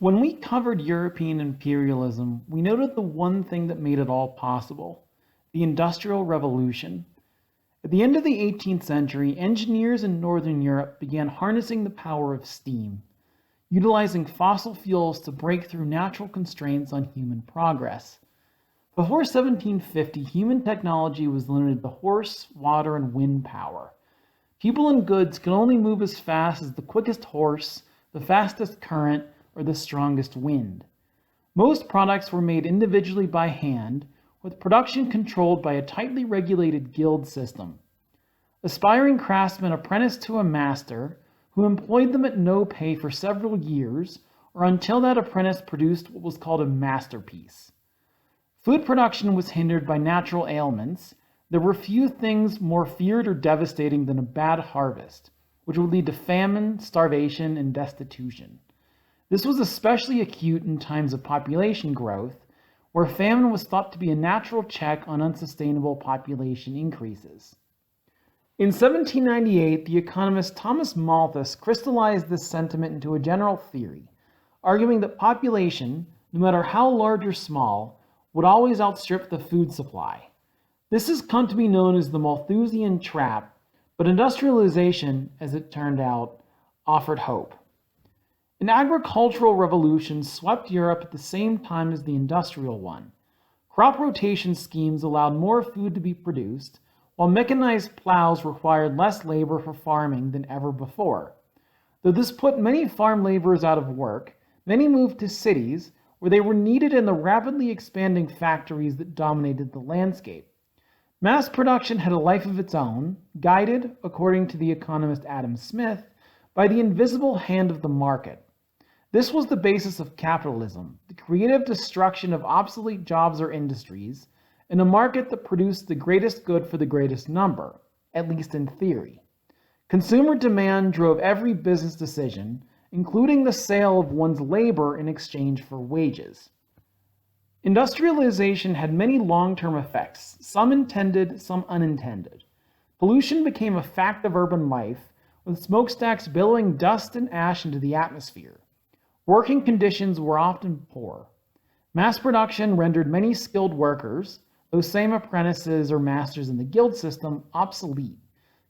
When we covered European imperialism, we noted the one thing that made it all possible: the Industrial Revolution. At the end of the 18th century, engineers in Northern Europe began harnessing the power of steam, utilizing fossil fuels to break through natural constraints on human progress. Before 1750, human technology was limited to horse, water, and wind power. People and goods could only move as fast as the quickest horse, the fastest current, or the strongest wind. Most products were made individually by hand, with production controlled by a tightly regulated guild system. Aspiring craftsmen apprenticed to a master, who employed them at no pay for several years, or until that apprentice produced what was called a masterpiece. Food production was hindered by natural ailments. There were few things more feared or devastating than a bad harvest, which would lead to famine, starvation, and destitution. This was especially acute in times of population growth, where famine was thought to be a natural check on unsustainable population increases. In 1798, the economist Thomas Malthus crystallized this sentiment into a general theory, arguing that population, no matter how large or small, would always outstrip the food supply. This has come to be known as the Malthusian trap, but industrialization, as it turned out, offered hope. An agricultural revolution swept Europe at the same time as the industrial one. Crop rotation schemes allowed more food to be produced, while mechanized plows required less labor for farming than ever before. Though this put many farm laborers out of work, many moved to cities where they were needed in the rapidly expanding factories that dominated the landscape. Mass production had a life of its own, guided, according to the economist Adam Smith, by the invisible hand of the market. This was the basis of capitalism, the creative destruction of obsolete jobs or industries, in a market that produced the greatest good for the greatest number, at least in theory. Consumer demand drove every business decision, including the sale of one's labor in exchange for wages. Industrialization had many long-term effects, some intended, some unintended. Pollution became a fact of urban life, with smokestacks billowing dust and ash into the atmosphere. Working conditions were often poor. Mass production rendered many skilled workers, those same apprentices or masters in the guild system, obsolete,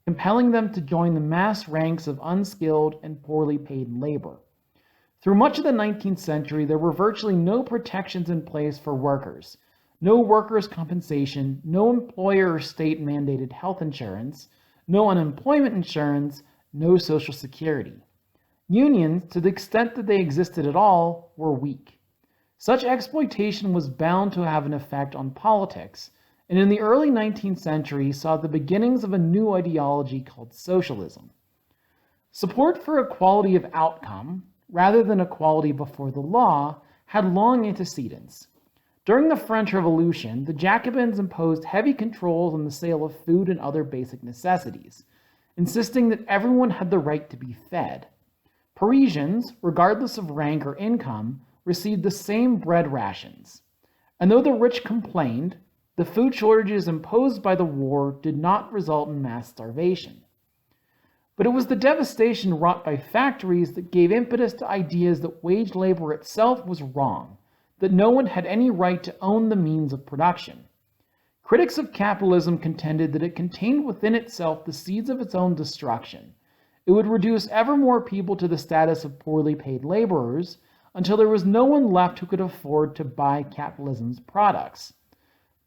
compelling them to join the mass ranks of unskilled and poorly paid labor. Through much of the 19th century, there were virtually no protections in place for workers: no workers' compensation, no employer or state-mandated health insurance, no unemployment insurance, no Social Security. Unions, to the extent that they existed at all, were weak. Such exploitation was bound to have an effect on politics, and in the early 19th century saw the beginnings of a new ideology called socialism. Support for equality of outcome, rather than equality before the law, had long antecedents. During the French Revolution, the Jacobins imposed heavy controls on the sale of food and other basic necessities, insisting that everyone had the right to be fed. Parisians, regardless of rank or income, received the same bread rations. And though the rich complained, the food shortages imposed by the war did not result in mass starvation. But it was the devastation wrought by factories that gave impetus to ideas that wage labor itself was wrong, that no one had any right to own the means of production. Critics of capitalism contended that it contained within itself the seeds of its own destruction. It would reduce ever more people to the status of poorly paid laborers until there was no one left who could afford to buy capitalism's products.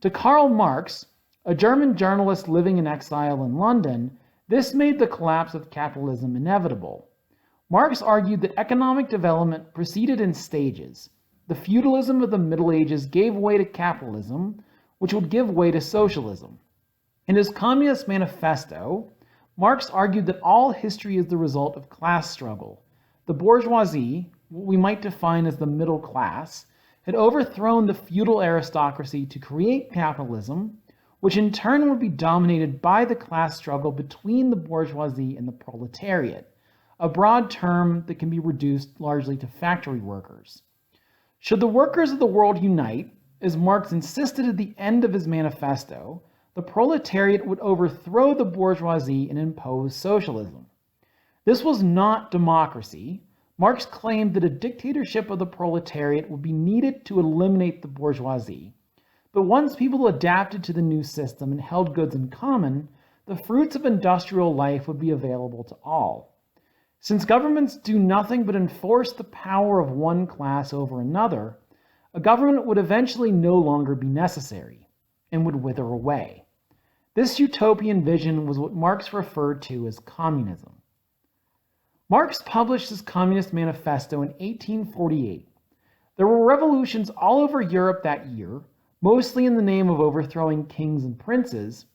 To Karl Marx, a German journalist living in exile in London, this made the collapse of capitalism inevitable. Marx argued that economic development proceeded in stages. The feudalism of the Middle Ages gave way to capitalism, which would give way to socialism. In his Communist Manifesto, Marx argued that all history is the result of class struggle. The bourgeoisie, what we might define as the middle class, had overthrown the feudal aristocracy to create capitalism, which in turn would be dominated by the class struggle between the bourgeoisie and the proletariat, a broad term that can be reduced largely to factory workers. Should the workers of the world unite, as Marx insisted at the end of his manifesto, the proletariat would overthrow the bourgeoisie and impose socialism. This was not democracy, Marx claimed that a dictatorship of the proletariat would be needed to eliminate the bourgeoisie. But once people adapted to the new system and held goods in common, the fruits of industrial life would be available to all. Since governments do nothing but enforce the power of one class over another, a government would eventually no longer be necessary and would wither away. This utopian vision was what Marx referred to as communism. Marx published his Communist Manifesto in 1848. There were revolutions all over Europe that year, mostly in the name of overthrowing kings and princes.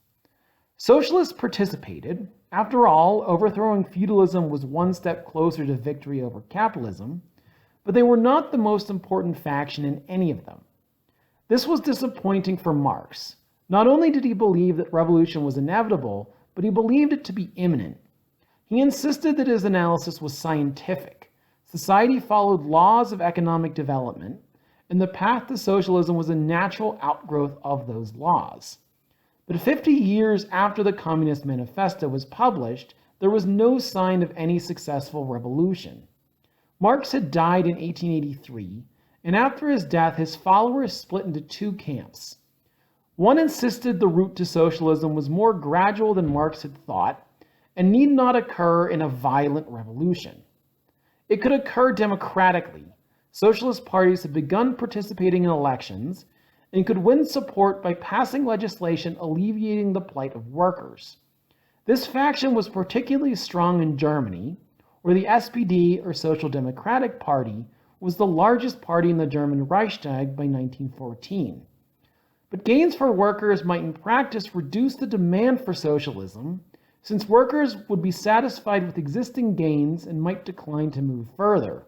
Socialists participated. After all, overthrowing feudalism was one step closer to victory over capitalism, but they were not the most important faction in any of them. This was disappointing for Marx. Not only did he believe that revolution was inevitable, but he believed it to be imminent. He insisted that his analysis was scientific. Society followed laws of economic development, and the path to socialism was a natural outgrowth of those laws. But 50 years after the Communist Manifesto was published, there was no sign of any successful revolution. Marx had died in 1883, and after his death, his followers split into two camps. One insisted the route to socialism was more gradual than Marx had thought, and need not occur in a violent revolution. It could occur democratically. Socialist parties had begun participating in elections and could win support by passing legislation alleviating the plight of workers. This faction was particularly strong in Germany, where the SPD, or Social Democratic Party, was the largest party in the German Reichstag by 1914. But gains for workers might in practice reduce the demand for socialism, since workers would be satisfied with existing gains and might decline to move further.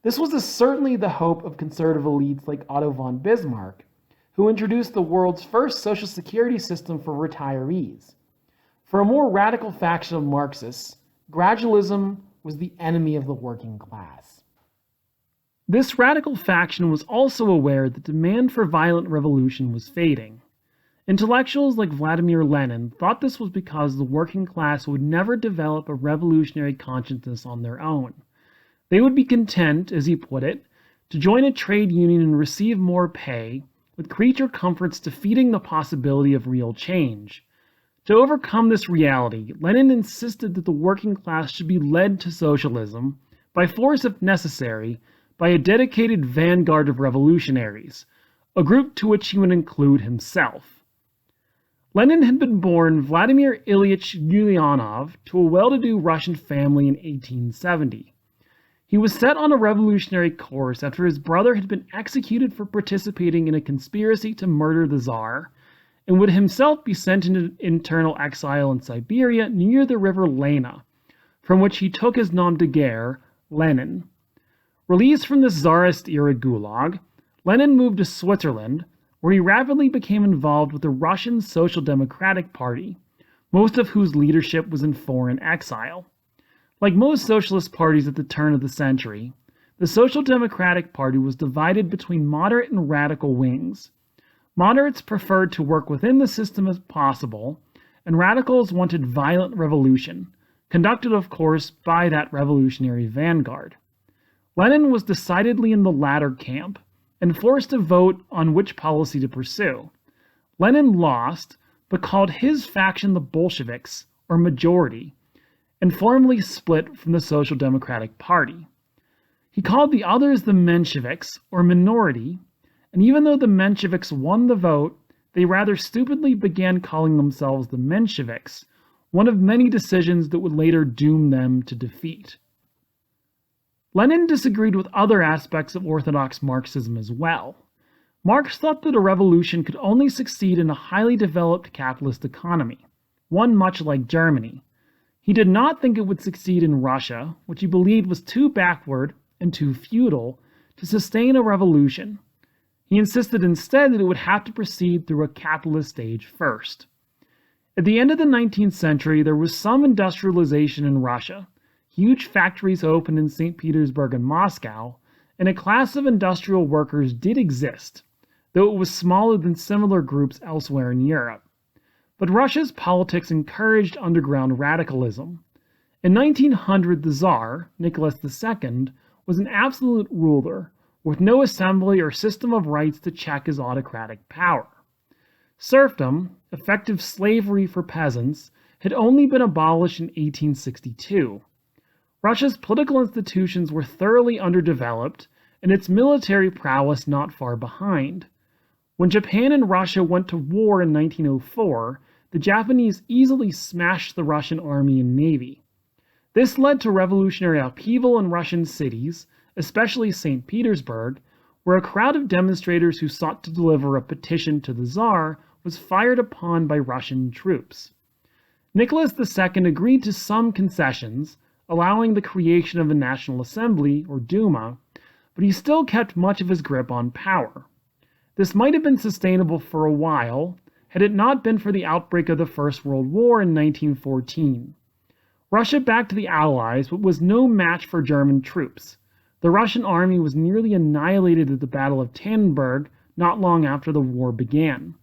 This was certainly the hope of conservative elites like Otto von Bismarck, who introduced the world's first social security system for retirees. For a more radical faction of Marxists, gradualism was the enemy of the working class. This radical faction was also aware that demand for violent revolution was fading. Intellectuals like Vladimir Lenin thought this was because the working class would never develop a revolutionary consciousness on their own. They would be content, as he put it, to join a trade union and receive more pay, with creature comforts defeating the possibility of real change. To overcome this reality, Lenin insisted that the working class should be led to socialism, by force if necessary, by a dedicated vanguard of revolutionaries, a group to which he would include himself. Lenin had been born Vladimir Ilyich Ulyanov to a well-to-do Russian family in 1870. He was set on a revolutionary course after his brother had been executed for participating in a conspiracy to murder the Tsar, and would himself be sent into internal exile in Siberia near the river Lena, from which he took his nom de guerre, Lenin. Released from the Tsarist-era gulag, Lenin moved to Switzerland, where he rapidly became involved with the Russian Social Democratic Party, most of whose leadership was in foreign exile. Like most socialist parties at the turn of the century, the Social Democratic Party was divided between moderate and radical wings. Moderates preferred to work within the system as possible, and radicals wanted violent revolution, conducted, of course, by that revolutionary vanguard. Lenin was decidedly in the latter camp, and forced to vote on which policy to pursue. Lenin lost, but called his faction the Bolsheviks, or majority, and formally split from the Social Democratic Party. He called the others the Mensheviks, or minority, and even though the Mensheviks won the vote, they rather stupidly began calling themselves the Mensheviks, one of many decisions that would later doom them to defeat. Lenin disagreed with other aspects of orthodox Marxism as well. Marx thought that a revolution could only succeed in a highly developed capitalist economy, one much like Germany. He did not think it would succeed in Russia, which he believed was too backward and too feudal to sustain a revolution. He insisted instead that it would have to proceed through a capitalist stage first. At the end of the 19th century, there was some industrialization in Russia. Huge factories opened in St. Petersburg and Moscow, and a class of industrial workers did exist, though it was smaller than similar groups elsewhere in Europe. But Russia's politics encouraged underground radicalism. In 1900, the Tsar, Nicholas II, was an absolute ruler, with no assembly or system of rights to check his autocratic power. Serfdom, effective slavery for peasants, had only been abolished in 1862. Russia's political institutions were thoroughly underdeveloped, and its military prowess not far behind. When Japan and Russia went to war in 1904, the Japanese easily smashed the Russian army and navy. This led to revolutionary upheaval in Russian cities, especially St. Petersburg, where a crowd of demonstrators who sought to deliver a petition to the Tsar was fired upon by Russian troops. Nicholas II agreed to some concessions, allowing the creation of a National Assembly, or Duma, but he still kept much of his grip on power. This might have been sustainable for a while, had it not been for the outbreak of the First World War in 1914. Russia backed the Allies, but was no match for German troops. The Russian army was nearly annihilated at the Battle of Tannenberg not long after the war began.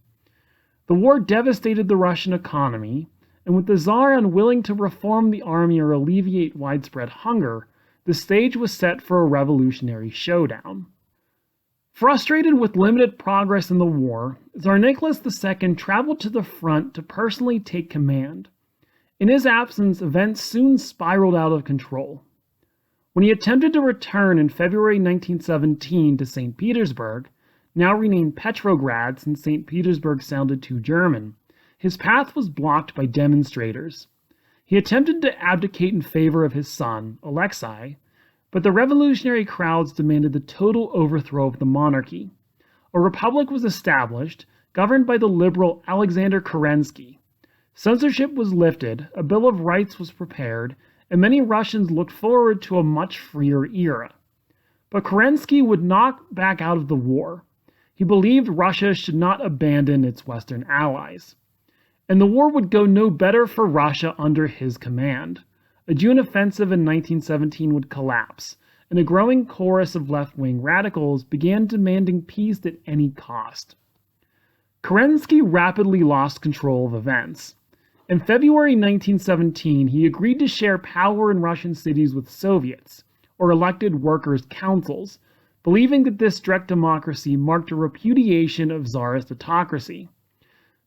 The war devastated the Russian economy, and with the Tsar unwilling to reform the army or alleviate widespread hunger, the stage was set for a revolutionary showdown. Frustrated with limited progress in the war, Tsar Nicholas II traveled to the front to personally take command. In his absence, events soon spiraled out of control. When he attempted to return in February 1917 to St. Petersburg, now renamed Petrograd since St. Petersburg sounded too German, his path was blocked by demonstrators. He attempted to abdicate in favor of his son, Alexei, but the revolutionary crowds demanded the total overthrow of the monarchy. A republic was established, governed by the liberal Alexander Kerensky. Censorship was lifted, a Bill of Rights was prepared, and many Russians looked forward to a much freer era. But Kerensky would not back out of the war. He believed Russia should not abandon its Western allies. And the war would go no better for Russia under his command. A June offensive in 1917 would collapse, and a growing chorus of left-wing radicals began demanding peace at any cost. Kerensky rapidly lost control of events. In February 1917, he agreed to share power in Russian cities with Soviets, or elected workers' councils, believing that this direct democracy marked a repudiation of Tsarist autocracy.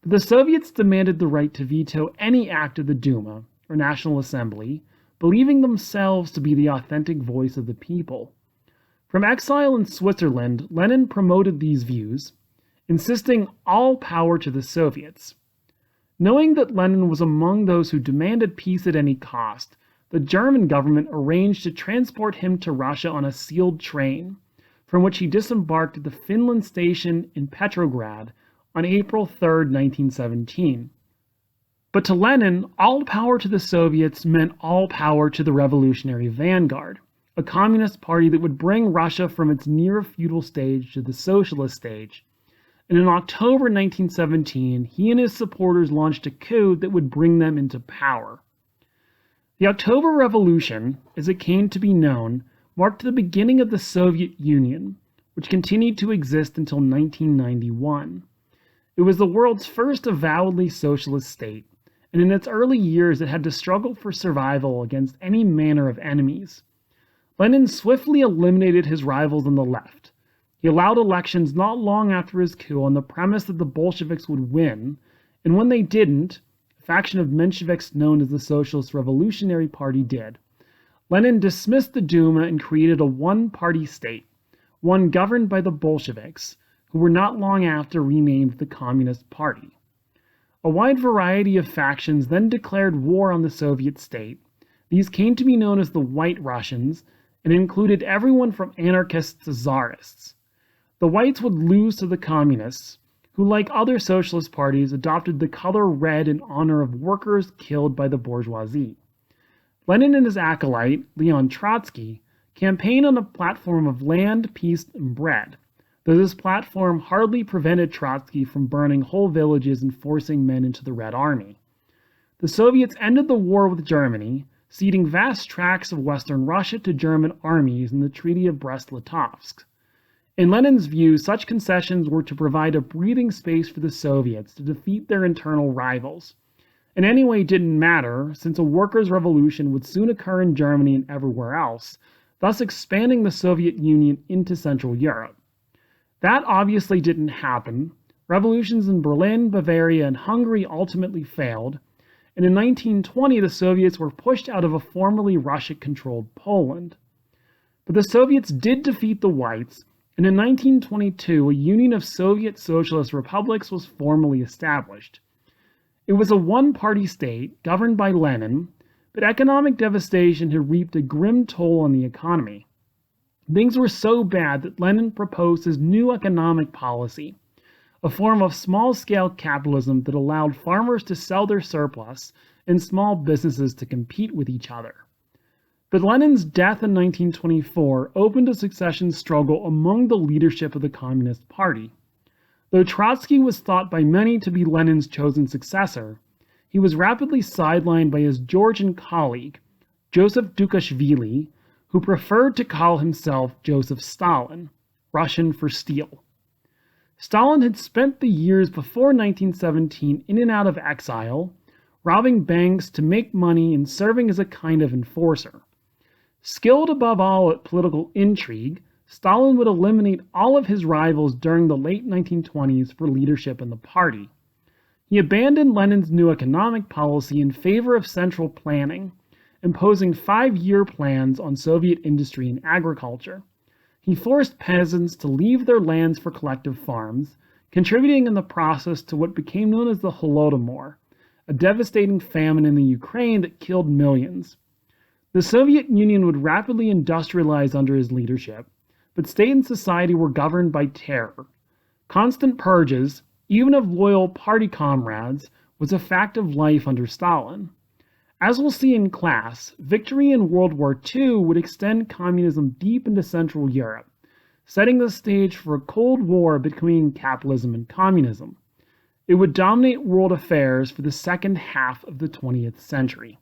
But the Soviets demanded the right to veto any act of the Duma, or National Assembly, believing themselves to be the authentic voice of the people. From exile in Switzerland, Lenin promoted these views, insisting all power to the Soviets. Knowing that Lenin was among those who demanded peace at any cost, the German government arranged to transport him to Russia on a sealed train, from which he disembarked at the Finland station in Petrograd on April 3, 1917. But to Lenin, all power to the Soviets meant all power to the revolutionary vanguard, a communist party that would bring Russia from its near-feudal stage to the socialist stage. And in October 1917, he and his supporters launched a coup that would bring them into power. The October Revolution, as it came to be known, marked the beginning of the Soviet Union, which continued to exist until 1991. It was the world's first avowedly socialist state, and in its early years it had to struggle for survival against any manner of enemies. Lenin swiftly eliminated his rivals on the left. He allowed elections not long after his coup on the premise that the Bolsheviks would win, and when they didn't, a faction of Mensheviks known as the Socialist Revolutionary Party did. Lenin dismissed the Duma and created a one-party state, one governed by the Bolsheviks, who were not long after renamed the Communist Party. A wide variety of factions then declared war on the Soviet state. These came to be known as the White Russians, and included everyone from anarchists to czarists. The Whites would lose to the Communists, who, like other socialist parties, adopted the color red in honor of workers killed by the bourgeoisie. Lenin and his acolyte, Leon Trotsky, campaigned on a platform of land, peace, and bread, though this platform hardly prevented Trotsky from burning whole villages and forcing men into the Red Army. The Soviets ended the war with Germany, ceding vast tracts of Western Russia to German armies in the Treaty of Brest-Litovsk. In Lenin's view, such concessions were to provide a breathing space for the Soviets to defeat their internal rivals. and anyway didn't matter since a workers' revolution would soon occur in Germany and everywhere else, thus expanding the Soviet Union into Central Europe. That obviously didn't happen. Revolutions in Berlin, Bavaria, and Hungary ultimately failed, and in 1920 the Soviets were pushed out of a formerly Russia-controlled Poland. But the Soviets did defeat the Whites, and in 1922 a union of Soviet Socialist republics was formally established. It was a one-party state governed by Lenin, but economic devastation had reaped a grim toll on the economy. Things were so bad that Lenin proposed his new economic policy, a form of small-scale capitalism that allowed farmers to sell their surplus and small businesses to compete with each other. But Lenin's death in 1924 opened a succession struggle among the leadership of the Communist Party. Though Trotsky was thought by many to be Lenin's chosen successor, he was rapidly sidelined by his Georgian colleague, Joseph Dukashvili, who preferred to call himself Joseph Stalin, Russian for steel. Stalin had spent the years before 1917 in and out of exile, robbing banks to make money and serving as a kind of enforcer. Skilled above all at political intrigue, Stalin would eliminate all of his rivals during the late 1920s for leadership in the party. He abandoned Lenin's new economic policy in favor of central planning, imposing 5-year plans on Soviet industry and agriculture. He forced peasants to leave their lands for collective farms, contributing in the process to what became known as the Holodomor, a devastating famine in the Ukraine that killed millions. The Soviet Union would rapidly industrialize under his leadership, but state and society were governed by terror. Constant purges, even of loyal party comrades, was a fact of life under Stalin. As we'll see in class, victory in World War II would extend communism deep into Central Europe, setting the stage for a Cold War between capitalism and communism. It would dominate world affairs for the second half of the 20th century.